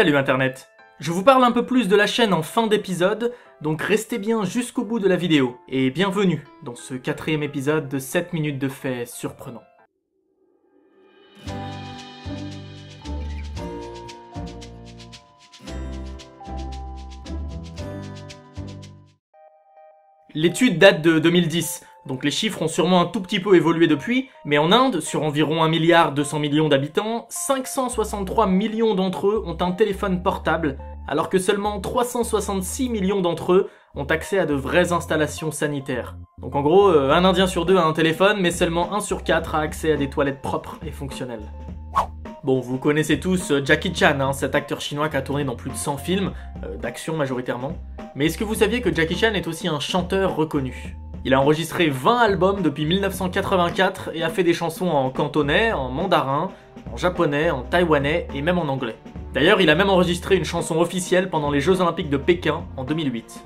Salut Internet. Je vous parle un peu plus de la chaîne en fin d'épisode, donc restez bien jusqu'au bout de la vidéo, et bienvenue dans ce 4e épisode de 7 minutes de faits surprenants. L'étude date de 2010, donc les chiffres ont sûrement un tout petit peu évolué depuis, mais en Inde, sur environ 1,2 milliard d'habitants, 563 millions d'entre eux ont un téléphone portable, alors que seulement 366 millions d'entre eux ont accès à de vraies installations sanitaires. Donc en gros, un Indien sur deux a un téléphone, mais seulement 1 sur 4 a accès à des toilettes propres et fonctionnelles. Bon, vous connaissez tous Jackie Chan, cet acteur chinois qui a tourné dans plus de 100 films, d'action majoritairement. Mais est-ce que vous saviez que Jackie Chan est aussi un chanteur reconnu ? Il a enregistré 20 albums depuis 1984 et a fait des chansons en cantonais, en mandarin, en japonais, en taïwanais et même en anglais. D'ailleurs, il a même enregistré une chanson officielle pendant les Jeux Olympiques de Pékin en 2008.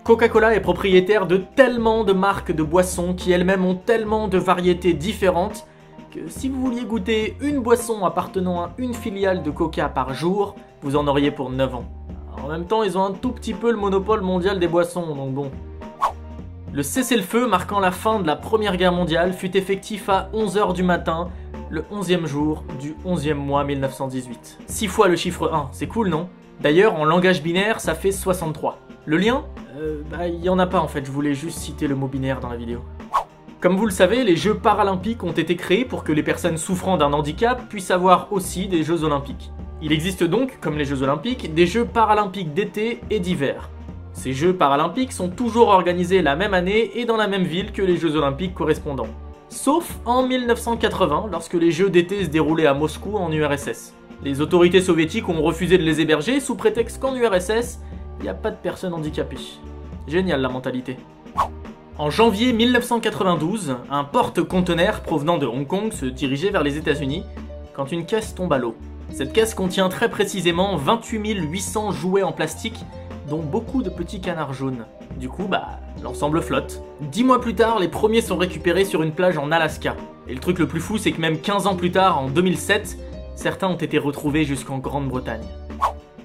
Coca-Cola est propriétaire de tellement de marques de boissons qui elles-mêmes ont tellement de variétés différentes que si vous vouliez goûter une boisson appartenant à une filiale de Coca par jour, vous en auriez pour 9 ans. En même temps, ils ont un tout petit peu le monopole mondial des boissons, donc bon. Le cessez-le-feu marquant la fin de la Première Guerre mondiale fut effectif à 11h du matin, le 11e jour du 11e mois 1918. 6 fois le chiffre 1, c'est cool non ? D'ailleurs, en langage binaire, ça fait 63. Le lien ? Il y en a pas en fait, je voulais juste citer le mot binaire dans la vidéo. Comme vous le savez, les Jeux paralympiques ont été créés pour que les personnes souffrant d'un handicap puissent avoir aussi des Jeux olympiques. Il existe donc, comme les Jeux olympiques, des Jeux paralympiques d'été et d'hiver. Ces Jeux paralympiques sont toujours organisés la même année et dans la même ville que les Jeux olympiques correspondants. Sauf en 1980, lorsque les Jeux d'été se déroulaient à Moscou en URSS. Les autorités soviétiques ont refusé de les héberger sous prétexte qu'en URSS, il n'y a pas de personnes handicapées. Génial la mentalité. En janvier 1992, un porte-conteneur provenant de Hong Kong se dirigeait vers les États-Unis quand une caisse tombe à l'eau. Cette caisse contient très précisément 28 800 jouets en plastique, dont beaucoup de petits canards jaunes. Du coup, l'ensemble flotte. 10 mois plus tard, les premiers sont récupérés sur une plage en Alaska. Et le truc le plus fou, c'est que même 15 ans plus tard, en 2007, certains ont été retrouvés jusqu'en Grande-Bretagne.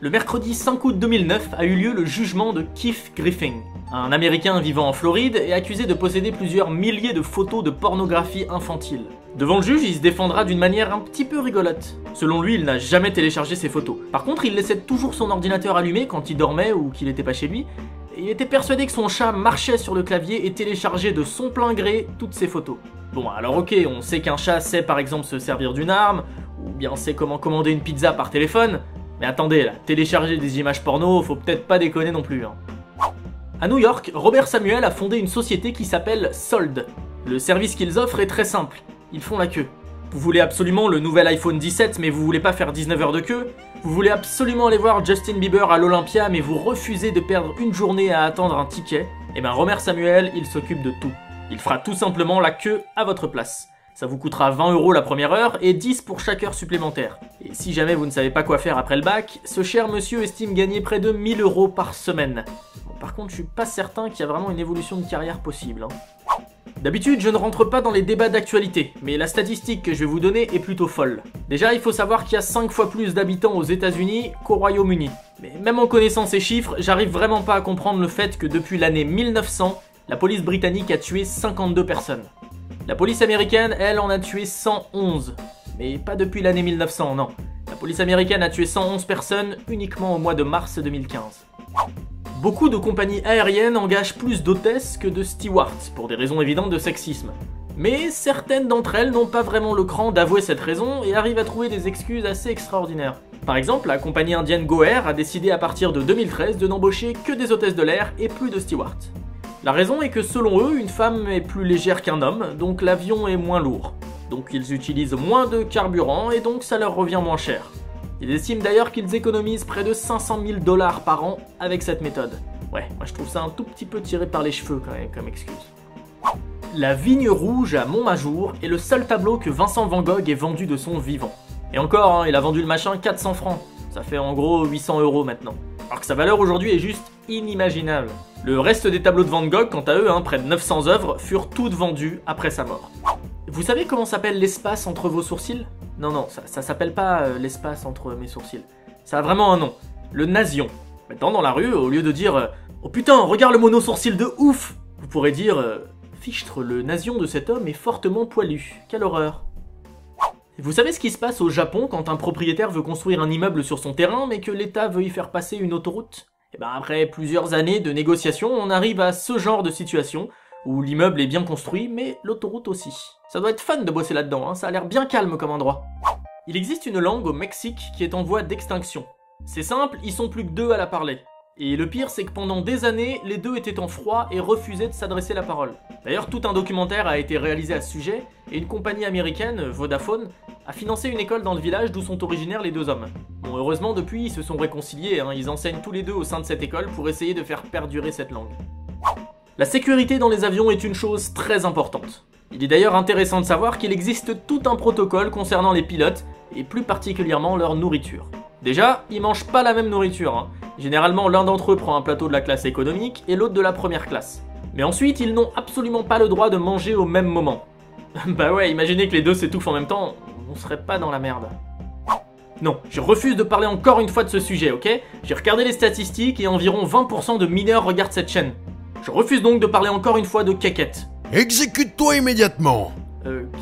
Le mercredi 5 août 2009 a eu lieu le jugement de Keith Griffin, un Américain vivant en Floride et accusé de posséder plusieurs milliers de photos de pornographie infantile. Devant le juge, il se défendra d'une manière un petit peu rigolote. Selon lui, il n'a jamais téléchargé ses photos. Par contre, il laissait toujours son ordinateur allumé quand il dormait ou qu'il n'était pas chez lui, et il était persuadé que son chat marchait sur le clavier et téléchargeait de son plein gré toutes ses photos. Bon, alors ok, on sait qu'un chat sait par exemple se servir d'une arme, ou bien sait comment commander une pizza par téléphone, mais attendez là, télécharger des images porno, faut peut-être pas déconner non plus. À New York, Robert Samuel a fondé une société qui s'appelle Sold. Le service qu'ils offrent est très simple, ils font la queue. Vous voulez absolument le nouvel iPhone 17 mais vous voulez pas faire 19 heures de queue ? Vous voulez absolument aller voir Justin Bieber à l'Olympia mais vous refusez de perdre une journée à attendre un ticket ? Eh ben Robert Samuel, il s'occupe de tout. Il fera tout simplement la queue à votre place. Ça vous coûtera 20 € la première heure et 10 pour chaque heure supplémentaire. Et si jamais vous ne savez pas quoi faire après le bac, ce cher monsieur estime gagner près de 1000 € par semaine. Bon, par contre, je suis pas certain qu'il y a vraiment une évolution de carrière possible. D'habitude, je ne rentre pas dans les débats d'actualité, mais la statistique que je vais vous donner est plutôt folle. Déjà, il faut savoir qu'il y a 5 fois plus d'habitants aux États-Unis qu'au Royaume-Uni. Mais même en connaissant ces chiffres, j'arrive vraiment pas à comprendre le fait que depuis l'année 1900, la police britannique a tué 52 personnes. La police américaine, elle, en a tué 111. Mais pas depuis l'année 1900, non. La police américaine a tué 111 personnes uniquement au mois de mars 2015. Beaucoup de compagnies aériennes engagent plus d'hôtesses que de stewards, pour des raisons évidentes de sexisme. Mais certaines d'entre elles n'ont pas vraiment le cran d'avouer cette raison et arrivent à trouver des excuses assez extraordinaires. Par exemple, la compagnie indienne GoAir a décidé à partir de 2013 de n'embaucher que des hôtesses de l'air et plus de stewards. La raison est que selon eux, une femme est plus légère qu'un homme, donc l'avion est moins lourd. Donc ils utilisent moins de carburant et donc ça leur revient moins cher. Ils estiment d'ailleurs qu'ils économisent près de 500 000 $ par an avec cette méthode. Ouais, moi je trouve ça un tout petit peu tiré par les cheveux quand même, comme excuse. La Vigne Rouge à Montmajour est le seul tableau que Vincent Van Gogh ait vendu de son vivant. Et encore, il a vendu le machin 400 francs. Ça fait en gros 800 € maintenant. Alors que sa valeur aujourd'hui est juste inimaginable. Le reste des tableaux de Van Gogh, quant à eux, près de 900 œuvres, furent toutes vendues après sa mort. Vous savez comment s'appelle l'espace entre vos sourcils ? Non, ça s'appelle pas l'espace entre mes sourcils. Ça a vraiment un nom. Le nasion. Maintenant, dans la rue, au lieu de dire « Oh putain, regarde le mono-sourcil de ouf !» vous pourrez dire « Fichtre, le nasion de cet homme est fortement poilu. Quelle horreur !» Vous savez ce qui se passe au Japon quand un propriétaire veut construire un immeuble sur son terrain mais que l'État veut y faire passer une autoroute? Et ben après plusieurs années de négociations, on arrive à ce genre de situation où l'immeuble est bien construit mais l'autoroute aussi. Ça doit être fun de bosser là-dedans, hein, ça a l'air bien calme comme endroit. Il existe une langue au Mexique qui est en voie d'extinction. C'est simple, ils sont plus que 2 à la parler. Et le pire, c'est que pendant des années, les 2 étaient en froid et refusaient de s'adresser la parole. D'ailleurs, tout un documentaire a été réalisé à ce sujet, et une compagnie américaine, Vodafone, a financé une école dans le village d'où sont originaires les 2 hommes. Bon, heureusement, depuis, ils se sont réconciliés, hein, ils enseignent tous les 2 au sein de cette école pour essayer de faire perdurer cette langue. La sécurité dans les avions est une chose très importante. Il est d'ailleurs intéressant de savoir qu'il existe tout un protocole concernant les pilotes, et plus particulièrement leur nourriture. Déjà, ils mangent pas la même nourriture, hein. Généralement, l'un d'entre eux prend un plateau de la classe économique et l'autre de la première classe. Mais ensuite, ils n'ont absolument pas le droit de manger au même moment. Bah ouais, imaginez que les 2 s'étouffent en même temps, on serait pas dans la merde. Non, je refuse de parler encore une fois de ce sujet, ok? J'ai regardé les statistiques et environ 20% de mineurs regardent cette chaîne. Je refuse donc de parler encore une fois de caquette. Exécute-toi immédiatement!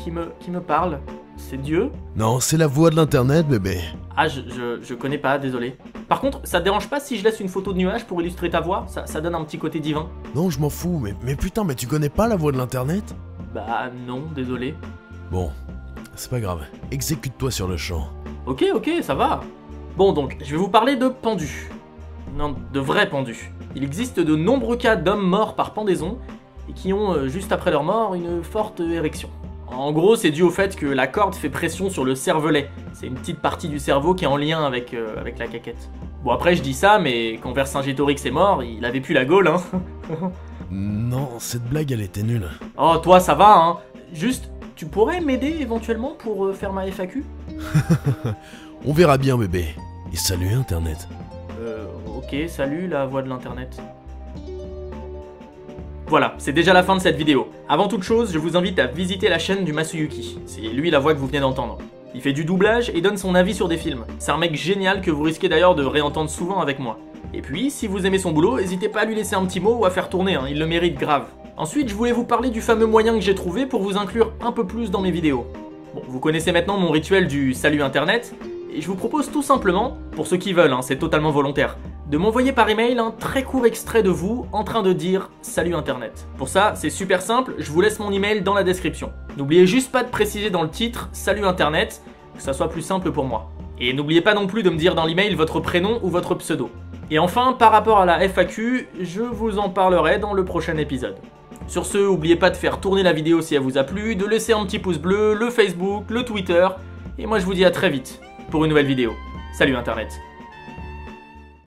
Qui me parle? C'est Dieu? Non, c'est la voix de l'internet, bébé. Ah, je connais pas, désolé. Par contre, ça te dérange pas si je laisse une photo de nuage pour illustrer ta voix? Ça donne un petit côté divin. Non, je m'en fous, mais putain, mais tu connais pas la voix de l'internet? Bah non, désolé. Bon, c'est pas grave. Exécute-toi sur le champ. Ok, ça va. Bon donc, je vais vous parler de pendus. Non, de vrais pendus. Il existe de nombreux cas d'hommes morts par pendaison et qui ont, juste après leur mort, une forte érection. En gros, c'est dû au fait que la corde fait pression sur le cervelet. C'est une petite partie du cerveau qui est en lien avec la caquette. Bon après, je dis ça, mais quand Vercingétorix est mort, il avait plus la gaule, hein. Non, cette blague, elle était nulle. Oh, toi, ça va, hein. Juste, tu pourrais m'aider éventuellement pour faire ma FAQ? On verra bien, bébé. Et salut, Internet. Ok, salut, la voix de l'internet. Voilà, c'est déjà la fin de cette vidéo. Avant toute chose, je vous invite à visiter la chaîne du Masuyuki. C'est lui la voix que vous venez d'entendre. Il fait du doublage et donne son avis sur des films. C'est un mec génial que vous risquez d'ailleurs de réentendre souvent avec moi. Et puis, si vous aimez son boulot, n'hésitez pas à lui laisser un petit mot ou à faire tourner, hein, il le mérite grave. Ensuite, je voulais vous parler du fameux moyen que j'ai trouvé pour vous inclure un peu plus dans mes vidéos. Bon, vous connaissez maintenant mon rituel du salut internet, et je vous propose tout simplement, pour ceux qui veulent, hein, c'est totalement volontaire, de m'envoyer par email un très court extrait de vous en train de dire « Salut Internet ». Pour ça, c'est super simple, je vous laisse mon email dans la description. N'oubliez juste pas de préciser dans le titre « Salut Internet », que ça soit plus simple pour moi. Et n'oubliez pas non plus de me dire dans l'email votre prénom ou votre pseudo. Et enfin, par rapport à la FAQ, je vous en parlerai dans le prochain épisode. Sur ce, n'oubliez pas de faire tourner la vidéo si elle vous a plu, de laisser un petit pouce bleu, le Facebook, le Twitter, et moi je vous dis à très vite pour une nouvelle vidéo. Salut Internet.